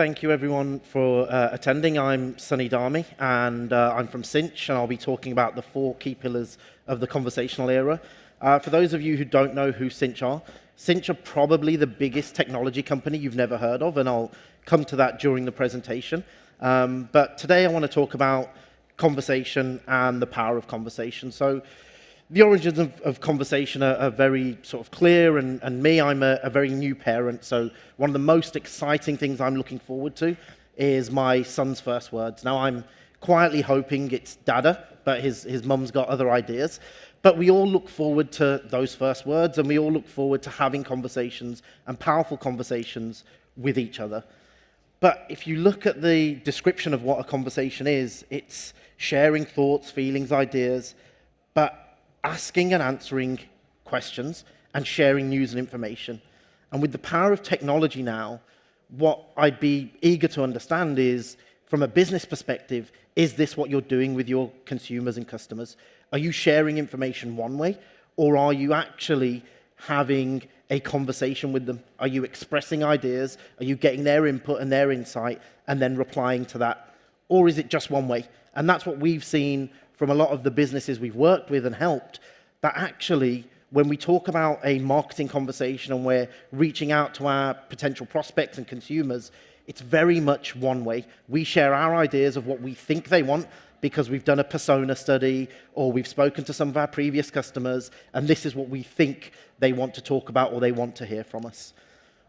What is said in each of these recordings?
Thank you everyone for attending. I'm Dhami, and I'm from Cinch, and I'll be talking about the 4 key pillars of the conversational era. For those of you who don't know who Cinch are probably the biggest technology company you've never heard of, and I'll come to that during the presentation. But today I want to talk about conversation and the power of conversation. So the origins of conversation are very sort of clear, and I'm a very new parent, so one of the most exciting things I'm looking forward to is my son's first words. Now, I'm quietly hoping it's Dada, but his mum's got other ideas. But we all look forward to those first words, and we all look forward to having conversations and powerful conversations with each other. But if you look at the description of what a conversation is, it's sharing thoughts, feelings, ideas, but asking and answering questions and sharing news and information. And with the power of technology now, what I'd be eager to understand is, from a business perspective, is this what you're doing with your consumers and customers? Are you sharing information one way, or are you actually having a conversation with them? Are you expressing ideas? Are you getting their input and their insight and then replying to that? Or is it just one way? And that's what we've seen from a lot of the businesses we've worked with and helped, that actually, when we talk about a marketing conversation and we're reaching out to our potential prospects and consumers, it's very much one way. We share our ideas of what we think they want because we've done a persona study or we've spoken to some of our previous customers, and this is what we think they want to talk about or they want to hear from us.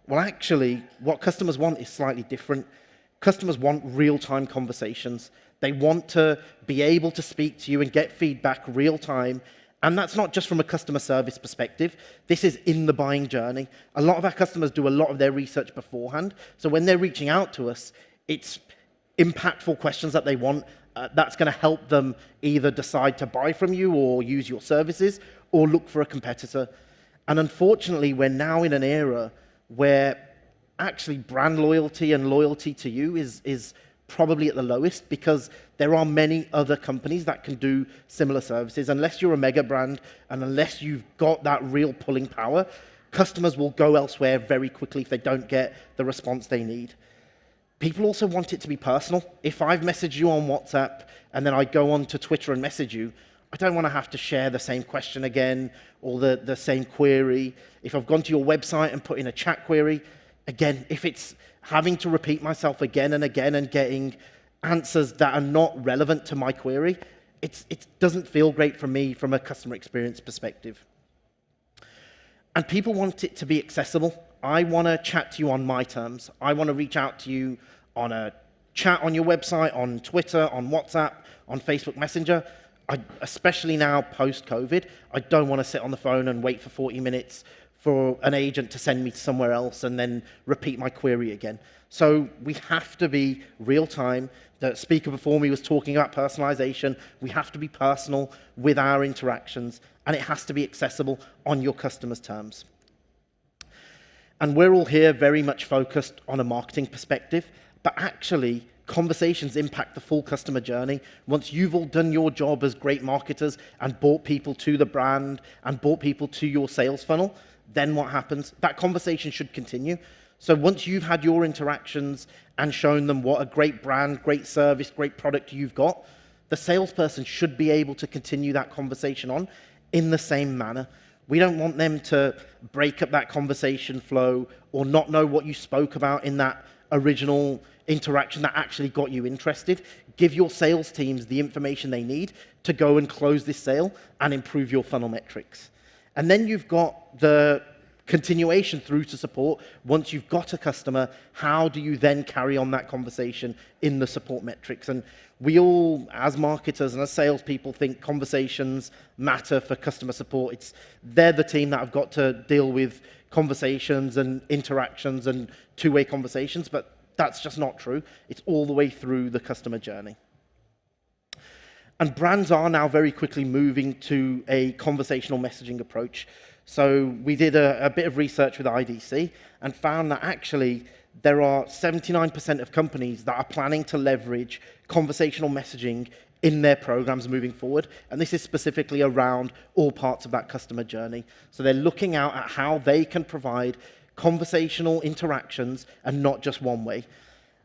Well, actually, what customers want is slightly different. Customers want real-time conversations. They want to be able to speak to you and get feedback real time. And that's not just from a customer service perspective. This is in the buying journey. A lot of our customers do a lot of their research beforehand. So when they're reaching out to us, it's impactful questions that they want. That's going to help them either decide to buy from you or use your services or look for a competitor. And unfortunately, we're now in an era where actually brand loyalty and loyalty to you is probably at the lowest, because there are many other companies that can do similar services. Unless you're a mega brand and unless you've got that real pulling power, customers will go elsewhere very quickly if they don't get the response they need. People also want it to be personal. If I've messaged you on WhatsApp and then I go on to Twitter and message you, I don't want to have to share the same question again or the same query. If I've gone to your website and put in a chat query, again, if it's having to repeat myself again and again and getting answers that are not relevant to my query, it doesn't feel great for me from a customer experience perspective. And people want it to be accessible. I want to chat to you on my terms. I want to reach out to you on a chat on your website, on Twitter, on WhatsApp, on Facebook Messenger. Especially now post-COVID, I don't want to sit on the phone and wait for 40 minutes for an agent to send me to somewhere else and then repeat my query again. So we have to be real time. The speaker before me was talking about personalization. We have to be personal with our interactions, and it has to be accessible on your customers' terms. And we're all here very much focused on a marketing perspective, but actually conversations impact the full customer journey. Once you've all done your job as great marketers and brought people to the brand and brought people to your sales funnel, then what happens? That conversation should continue. So once you've had your interactions and shown them what a great brand, great service, great product you've got, the salesperson should be able to continue that conversation on in the same manner. We don't want them to break up that conversation flow or not know what you spoke about in that original interaction that actually got you interested. Give your sales teams the information they need to go and close this sale and improve your funnel metrics. And then you've got the continuation through to support. Once you've got a customer, how do you then carry on that conversation in the support metrics? And we all, as marketers and as salespeople, think conversations matter for customer support. They're the team that have got to deal with conversations and interactions and two-way conversations, but that's just not true. It's all the way through the customer journey. And brands are now very quickly moving to a conversational messaging approach. So we did a bit of research with IDC and found that actually there are 79% of companies that are planning to leverage conversational messaging in their programs moving forward. And this is specifically around all parts of that customer journey. So they're looking out at how they can provide conversational interactions and not just one way.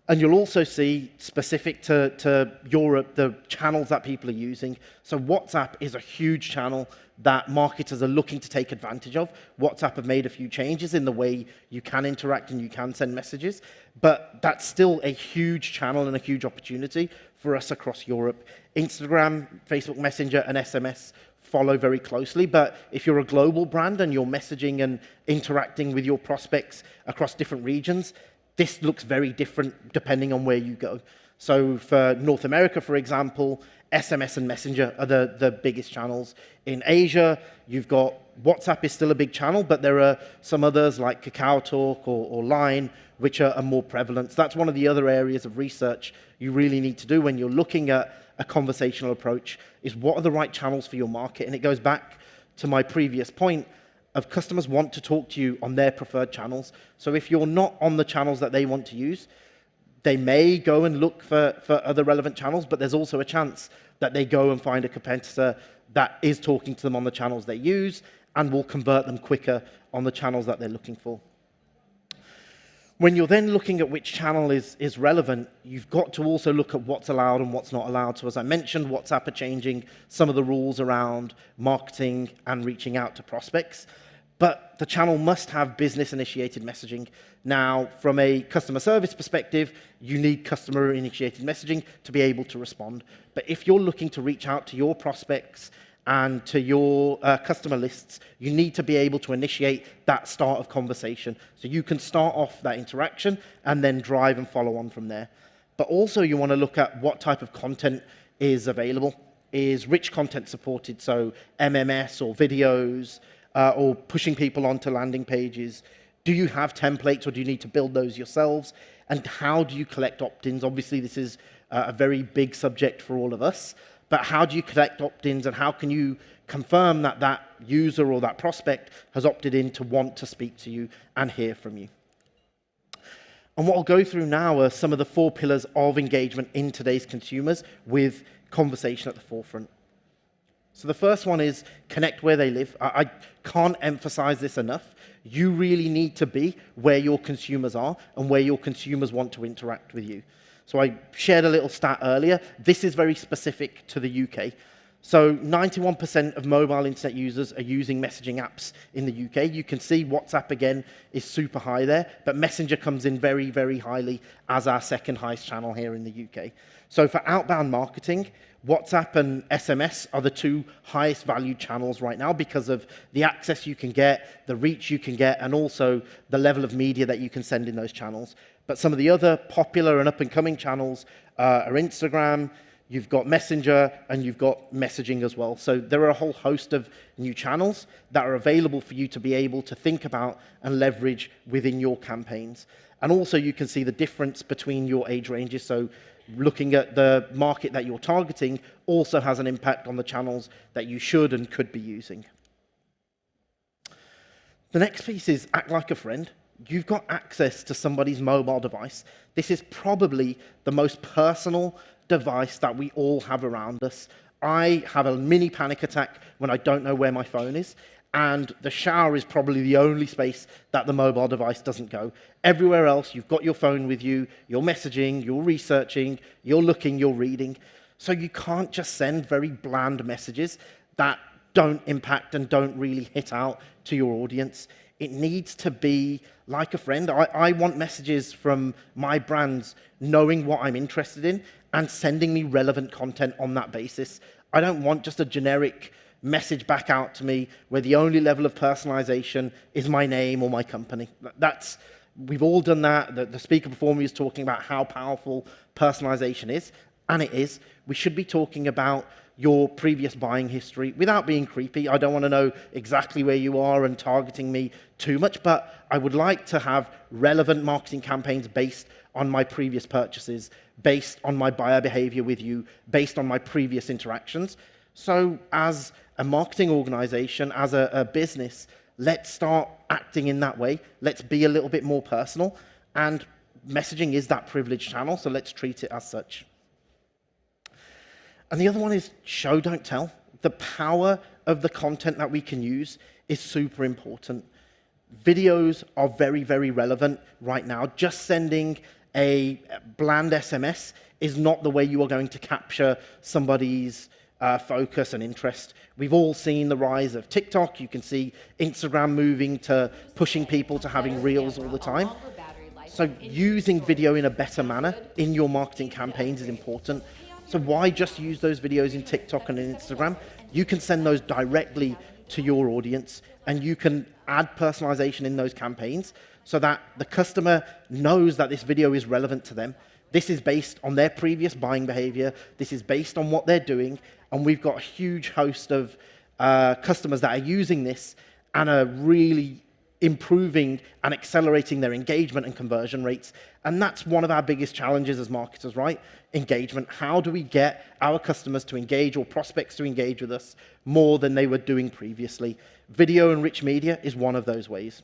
And you'll also see, specific to Europe, the channels that people are using. So WhatsApp is a huge channel that marketers are looking to take advantage of. WhatsApp have made a few changes in the way you can interact and you can send messages, but that's still a huge channel and a huge opportunity for us across Europe. Instagram, Facebook Messenger, and SMS follow very closely, but if you're a global brand and you're messaging and interacting with your prospects across different regions, this looks very different depending on where you go. So for North America, for example, SMS and Messenger are the biggest channels. In Asia, you've got WhatsApp is still a big channel, but there are some others like KakaoTalk or Line, which are more prevalent. So that's one of the other areas of research you really need to do when you're looking at a conversational approach, is what are the right channels for your market? And it goes back to my previous point of customers want to talk to you on their preferred channels. So if you're not on the channels that they want to use, they may go and look for other relevant channels, but there's also a chance that they go and find a competitor that is talking to them on the channels they use and will convert them quicker on the channels that they're looking for. When you're then looking at which channel is relevant, you've got to also look at what's allowed and what's not allowed. So as I mentioned, WhatsApp are changing some of the rules around marketing and reaching out to prospects. But the channel must have business-initiated messaging. Now, from a customer service perspective, you need customer-initiated messaging to be able to respond. But if you're looking to reach out to your prospects and to your customer lists, you need to be able to initiate that start of conversation. So you can start off that interaction and then drive and follow on from there. But also you want to look at what type of content is available. Is rich content supported? So MMS or videos, or pushing people onto landing pages. Do you have templates or do you need to build those yourselves? And how do you collect opt-ins? Obviously, this is a very big subject for all of us, but how do you collect opt-ins and how can you confirm that that user or that prospect has opted in to want to speak to you and hear from you? And what I'll go through now are some of the 4 pillars of engagement in today's consumers with conversation at the forefront. So the first one is connect where they live. I can't emphasize this enough. You really need to be where your consumers are and where your consumers want to interact with you. So I shared a little stat earlier. This is very specific to the UK. So 91% of mobile internet users are using messaging apps in the UK. You can see WhatsApp again is super high there, but Messenger comes in very, very highly as our second highest channel here in the UK. So for outbound marketing, WhatsApp and SMS are the 2 highest valued channels right now because of the access you can get, the reach you can get, and also the level of media that you can send in those channels. But some of the other popular and up-and-coming channels are Instagram, you've got Messenger, and you've got messaging as well. So there are a whole host of new channels that are available for you to be able to think about and leverage within your campaigns. And also you can see the difference between your age ranges. So looking at the market that you're targeting also has an impact on the channels that you should and could be using. The next piece is act like a friend. You've got access to somebody's mobile device. This is probably the most personal device that we all have around us. I have a mini panic attack when I don't know where my phone is, and the shower is probably the only space that the mobile device doesn't go. Everywhere else, you've got your phone with you, you're messaging, you're researching, you're looking, you're reading. So you can't just send very bland messages that don't impact and don't really hit out to your audience. It needs to be like a friend. I want messages from my brands knowing what I'm interested in and sending me relevant content on that basis. I don't want just a generic message back out to me where the only level of personalization is my name or my company. We've all done that. The speaker before me was talking about how powerful personalization is, and it is. We should be talking about your previous buying history without being creepy. I don't want to know exactly where you are and targeting me too much, but I would like to have relevant marketing campaigns based on my previous purchases, based on my buyer behavior with you, based on my previous interactions. So as a marketing organization, as a business, let's start acting in that way. Let's be a little bit more personal. And messaging is that privileged channel, so let's treat it as such. And the other one is show, don't tell. The power of the content that we can use is super important. Videos are very, very relevant right now. Just sending a bland SMS is not the way you are going to capture somebody's focus and interest. We've all seen the rise of TikTok. You can see Instagram moving to pushing people to having reels all the time. So using video in a better manner in your marketing campaigns is important. So why just use those videos in TikTok and in Instagram? You can send those directly to your audience, and you can add personalization in those campaigns so that the customer knows that this video is relevant to them. This is based on their previous buying behavior. This is based on what they're doing. And we've got a huge host of customers that are using this and are really improving and accelerating their engagement and conversion rates. And that's one of our biggest challenges as marketers, right? Engagement. How do we get our customers to engage or prospects to engage with us more than they were doing previously? Video and rich media is one of those ways.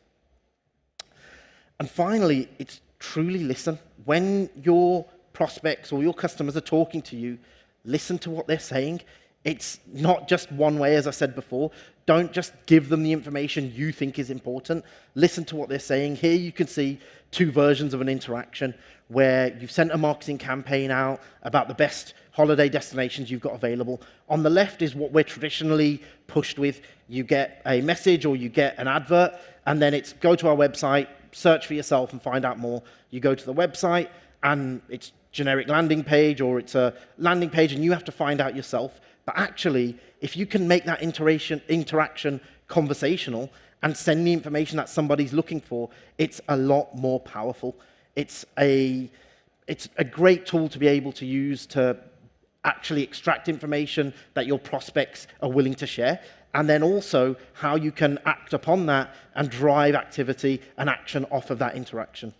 And finally, it's truly listen. When your prospects or your customers are talking to you, listen to what they're saying. It's not just one way, as I said before. Don't just give them the information you think is important. Listen to what they're saying. Here you can see two versions of an interaction where you've sent a marketing campaign out about the best holiday destinations you've got available. On the left is what we're traditionally pushed with. You get a message or you get an advert, and then it's go to our website, search for yourself and find out more. You go to the website and it's generic landing page, or it's a landing page and you have to find out yourself. But actually, if you can make that interaction conversational and send the information that somebody's looking for, it's a lot more powerful. It's a great tool to be able to use to actually extract information that your prospects are willing to share, and then also how you can act upon that and drive activity and action off of that interaction.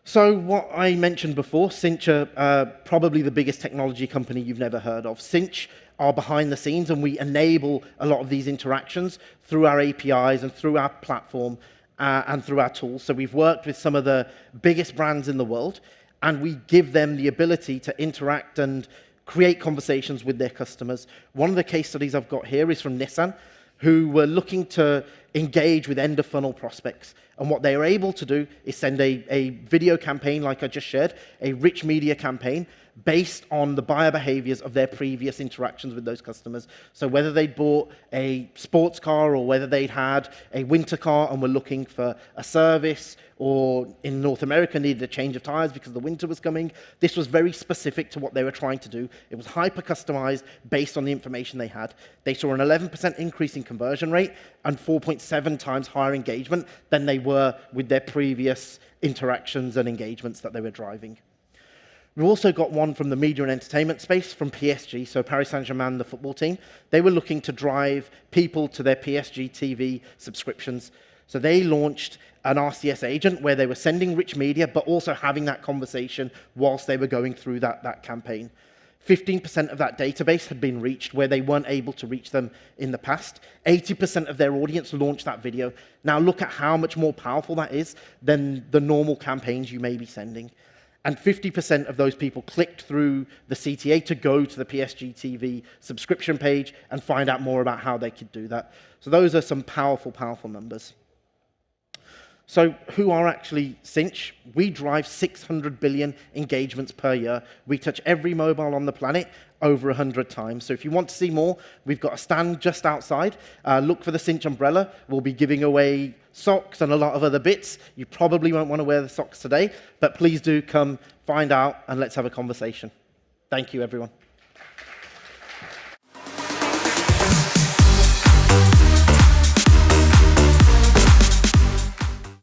So what I mentioned before, Cinch are probably the biggest technology company you've never heard of. Cinch are behind the scenes, and we enable a lot of these interactions through our APIs and through our platform and through our tools. So we've worked with some of the biggest brands in the world, and we give them the ability to interact and create conversations with their customers. One of the case studies I've got here is from Nissan, who were looking to engage with end-of-funnel prospects. And what they were able to do is send a video campaign, like I just shared, a rich media campaign, based on the buyer behaviors of their previous interactions with those customers. So whether they'd bought a sports car or whether they'd had a winter car and were looking for a service, or in North America needed a change of tires because the winter was coming, this was very specific to what they were trying to do. It was hyper-customized based on the information they had. They saw an 11% increase in conversion rate and 4.7 times higher engagement than they were with their previous interactions and engagements that they were driving. We've also got one from the media and entertainment space from PSG, so Paris Saint-Germain, the football team. They were looking to drive people to their PSG TV subscriptions. So they launched an RCS agent where they were sending rich media, but also having that conversation whilst they were going through that campaign. 15% of that database had been reached where they weren't able to reach them in the past. 80% of their audience launched that video. Now look at how much more powerful that is than the normal campaigns you may be sending. And 50% of those people clicked through the CTA to go to the PSG TV subscription page and find out more about how they could do that. So those are some powerful, powerful numbers. So who are actually Cinch? We drive 600 billion engagements per year. We touch every mobile on the planet over 100 times. So if you want to see more, we've got a stand just outside. Look for the Cinch umbrella. We'll be giving away socks and a lot of other bits. You probably won't want to wear the socks today, but please do come find out and let's have a conversation. Thank you, everyone.